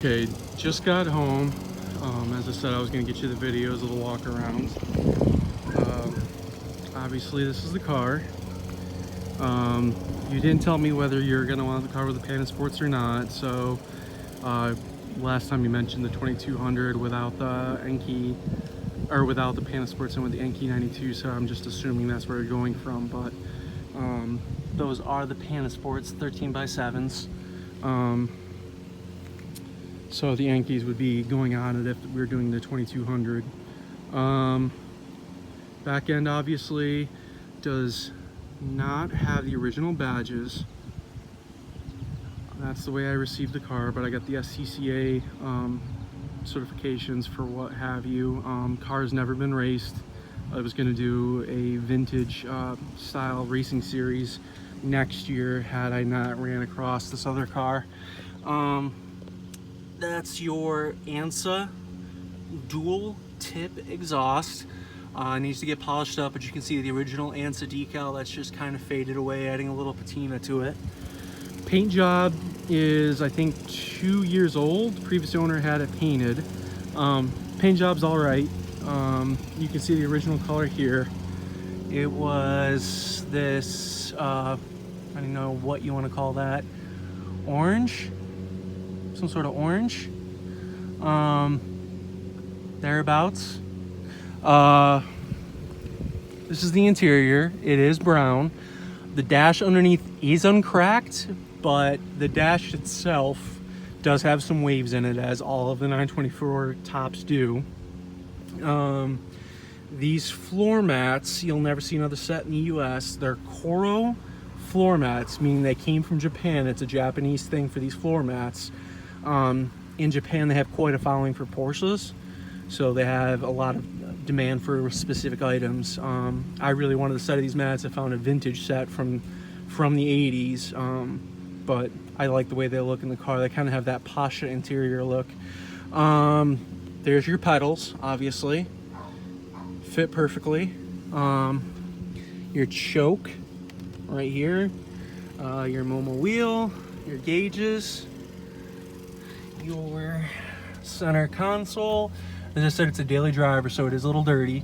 Okay, just got home. As I said, I was going to get you the videos of the walk arounds. Obviously, this is the car. You didn't tell me whether you're going to want the car with the Panasports or not. So, last time you mentioned the 2200 without the Enkei, or without the Panasports and with the Enkei 92. So I'm just assuming that's where you're going from. But those are the Panasports 13x7s. So the Yankees would be going on it if we were doing the 2200. Back end obviously does not have the original badges. That's the way I received the car, but I got the SCCA certifications for what have you. Car's never been raced. I was going to do a vintage style racing series next year had I not ran across this other car. That's your ANSA dual tip exhaust. Needs to get polished up, but you can see the original ANSA decal that's just kind of faded away, adding a little patina to it. Paint job is, I think, 2 years old. Previous owner had it painted. Paint job's all right. You can see the original color here. It was this, I don't know what you want to call that, orange? Some sort of orange, thereabouts. This is the interior. It is brown. The dash underneath is uncracked, but the dash itself does have some waves in it, as all of the 924 tops do. These floor mats, you'll never see another set in the US. They're Koro floor mats, meaning they came from Japan. It's a Japanese thing for these floor mats. In Japan, they have quite a following for Porsches, so they have a lot of demand for specific items. I really wanted a set of these mats. I found a vintage set from the 80s, but I like the way they look in the car. They kind of have that Pasha interior look. There's your pedals, obviously. Fit perfectly. Your choke right here. Your Momo wheel, your gauges, your center console. As I said, it's a daily driver, so it is a little dirty.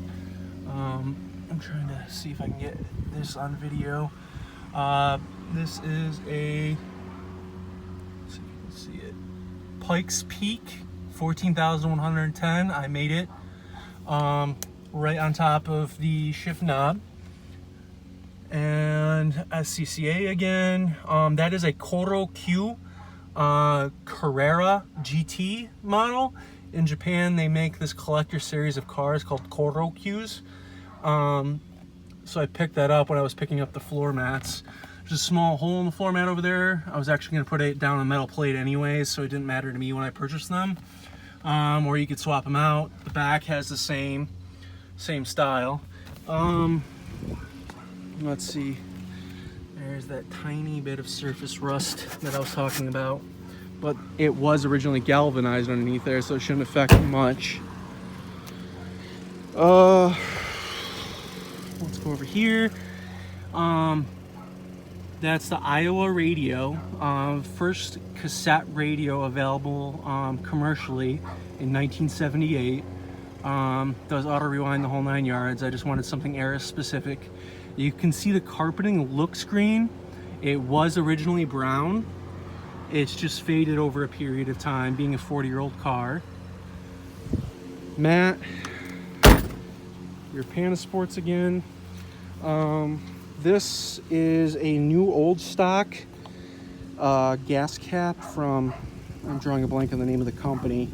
I'm trying to see if I can get this on video. This is a, let's see if you can see it, Pikes Peak 14,110. I made it right on top of the shift knob. And SCCA again. That is a Koro Q Carrera GT model. In Japan, they make this collector series of cars called Koro Qs. So I picked that up when I was picking up the floor mats. There's a small hole in the floor mat over there. I was actually going to put it down on a metal plate anyways, so it didn't matter to me when I purchased them. Or you could swap them out. The back has the same style. Let's see. There's that tiny bit of surface rust that I was talking about, but it was originally galvanized underneath there, so it shouldn't affect much. Let's go over here. That's the Iowa radio, first cassette radio available commercially in 1978. Does auto rewind the whole 9 yards. I just wanted something era specific. You can see the carpeting looks green. It was originally brown. It's just faded over a period of time, being a 40-year-old car. Matte, your Panasports again. This is a new old stock gas cap from, I'm drawing a blank on the name of the company,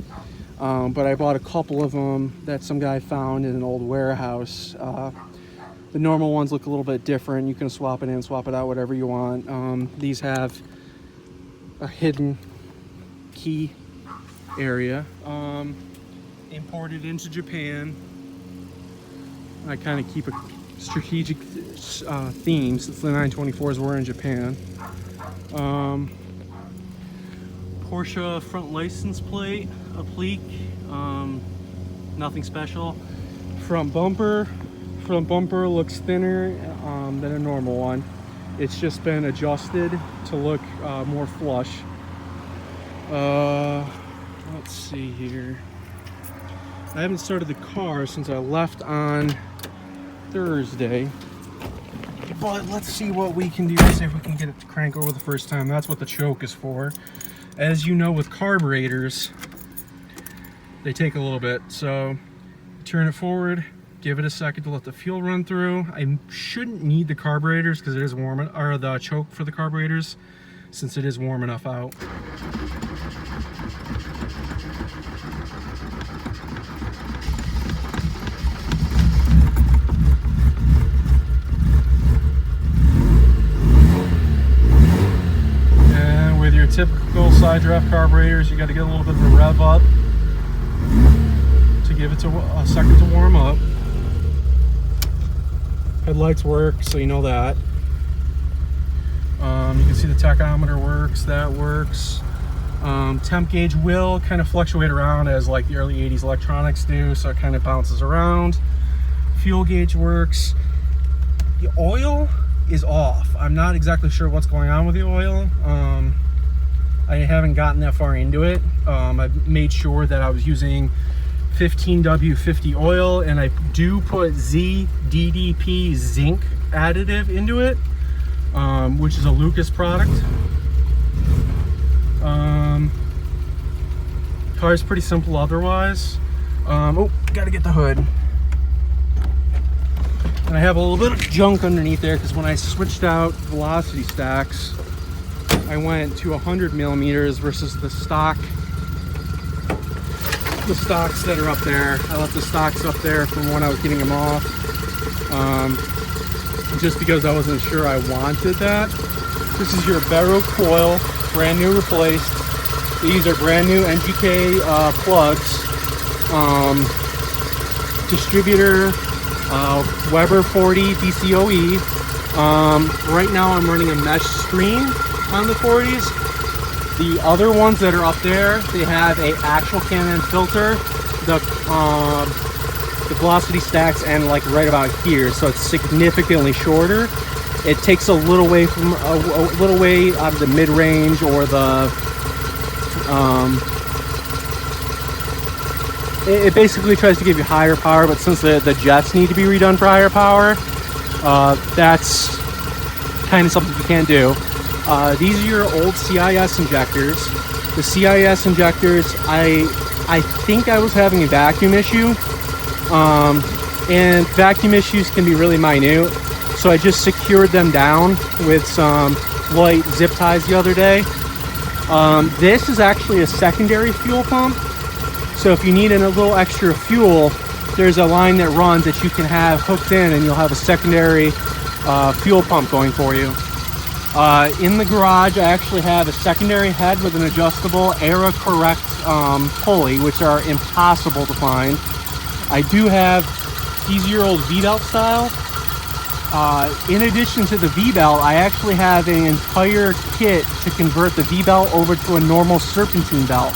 but I bought a couple of them that some guy found in an old warehouse. The normal ones look a little bit different. You can swap it in, swap it out, whatever you want. These have a hidden key area. Imported into Japan. I kind of keep a strategic theme since the 924s were in Japan. Porsche front license plate, applique, nothing special. Front bumper looks thinner than a normal one. It's just been adjusted to look more flush. see here. I haven't started the car since I left on Thursday. But let's see what we can do to see if we can get it to crank over the first time. That's what the choke is for. As you know, with carburetors, they take a little bit. So turn it forward, give it a second to let the fuel run through. I shouldn't need the carburetors because it is warm, or the choke for the carburetors, since it is warm enough out. And with your typical side draft carburetors, you got to get a little bit of a rev up to give it a second to warm up. Headlights work, so you know that. You can see the tachometer works, that works. Temp gauge will kind of fluctuate around as like the early 80s electronics do, so it kind of bounces around. Fuel gauge works. The oil is off. I'm not exactly sure what's going on with the oil. I haven't gotten that far into it. I've made sure that I was using 15W50 oil, and I do put ZDDP zinc additive into it, which is a Lucas product. Car's pretty simple otherwise. Oh, gotta get the hood. And I have a little bit of junk underneath there because when I switched out velocity stacks, I went to 100 millimeters versus the stocks that are up there. I left the stocks up there from when I was getting them off, just because I wasn't sure I wanted that. This is your Barrow coil, brand new replaced. These are brand new NGK plugs. Distributor Weber 40 DCOE. Right now I'm running a mesh screen on the 40s. The other ones that are up there, they have a actual Canon filter. The velocity stacks end like right about here, so it's significantly shorter. It takes a little way from a little way out of the mid-range or the it basically tries to give you higher power, but since the jets need to be redone for higher power, that's kind of something you can't do. These are your old CIS injectors. The CIS injectors, I think I was having a vacuum issue, and vacuum issues can be really minute, so I just secured them down with some light zip ties the other day. This is actually a secondary fuel pump, so if you need a little extra fuel, there's a line that runs that you can have hooked in, and you'll have a secondary fuel pump going for you. In the garage, I actually have a secondary head with an adjustable Era Correct pulley, which are impossible to find. I do have these your old V-belt style. In addition to the V-belt, I actually have an entire kit to convert the V-belt over to a normal serpentine belt.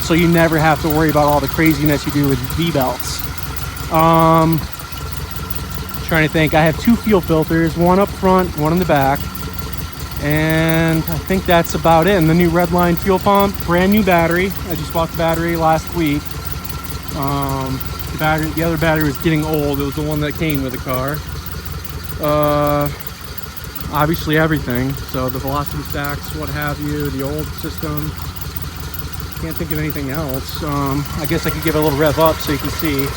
So you never have to worry about all the craziness you do with V-belts. Trying to think, I have two fuel filters, one up front, one in the back, and I think that's about it. And the new Redline fuel pump, brand new battery. I just bought the battery last week. The other battery was getting old. It was the one that came with the car. Obviously everything, so the velocity stacks, what have you, the old system. Can't think of anything else. I guess I could give it a little rev up so you can see.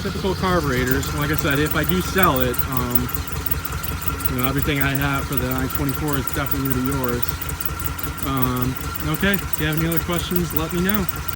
Typical carburetors. Like I said, if I do sell it, you know, everything I have for the 924 is definitely going to be yours. Okay, if you have any other questions, let me know.